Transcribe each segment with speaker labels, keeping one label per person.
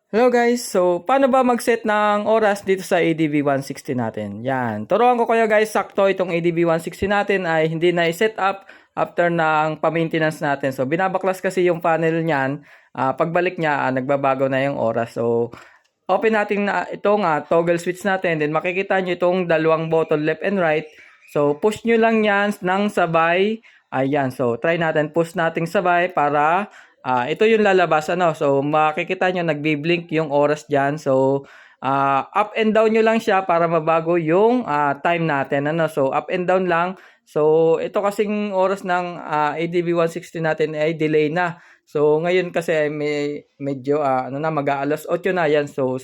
Speaker 1: Hello guys, so paano ba mag-set ng oras dito sa ADB 160 natin? Yan, turuan ko kayo guys, sakto itong ADB 160 natin ay hindi na i-set up after ng pa-maintenance natin. So binabaklas kasi yung panel niyan, pagbalik niya nagbabago na yung oras. So open natin na itong toggle switch natin, then makikita nyo itong dalawang button left and right. So push nyo lang yan ng sabay. Ayan, so try natin, push natin sabay para ito yung lalabas, ano. So, makikita nyo, nagbi-blink yung oras dyan. So, up and down nyo lang siya para mabago yung time natin, ano. So, up and down lang. So, ito kasing oras ng ADB 160 natin ay delay na. So, ngayon kasi may medyo, mag-aalas 8 na yan. So,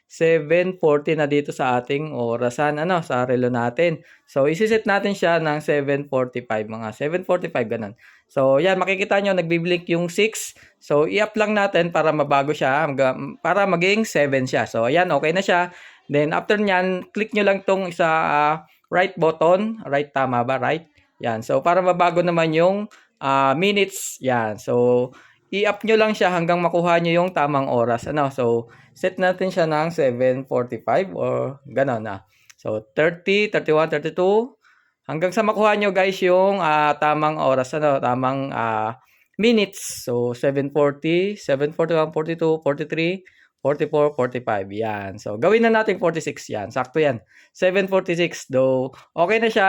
Speaker 1: 7:40 na dito sa ating orasan, ano, sa relo natin. So, isi-set natin siya ng 7:45, mga 7:45 ganun. So, yan, makikita nyo, nagbi-blink yung 6. So, i-up lang natin para mabago siya, para maging 7 siya. So, ayan, okay na siya. Then, after nyan, click nyo lang tong isa, right button. Right, tama ba? Right? Yan. So, para mabago naman yung minutes. Yan. So, i-up nyo lang siya hanggang makuha nyo yung tamang oras. Ano? So, set natin siya ng 7:45 or gano'n na. So, 30, 31, 32, hanggang sa makuha nyo guys yung tamang oras, ano, tamang minutes. So, 7:40, 7:41, 42, 43, 44, 45. Yan. So, gawin na natin 46 yan. Sakto yan. 7:46 though. Okay na siya.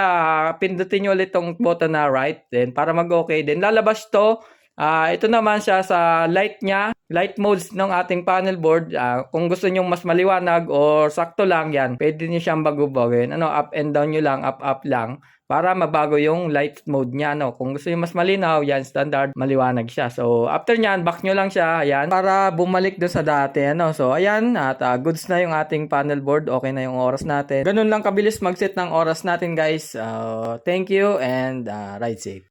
Speaker 1: Pindutin nyo ulit tong button na right. Then, para mag-okay. Then, lalabas to. Ito naman siya sa light niya, light modes ng ating panel board. Kung gusto niyo mas maliwanag or sakto lang yan, pwede niyo siyang bago-bagawin. Ano, up and down niyo lang, up lang para mabago yung light mode niya. No? Kung gusto niyo mas malinaw, yan standard, maliwanag siya. So after niyan, back niyo lang siya, ayan, para bumalik doon sa dati. Ano? So ayan, at goods na yung ating panel board. Okay na yung oras natin. Ganun lang kabilis mag-set ng oras natin, guys. Thank you and ride safe.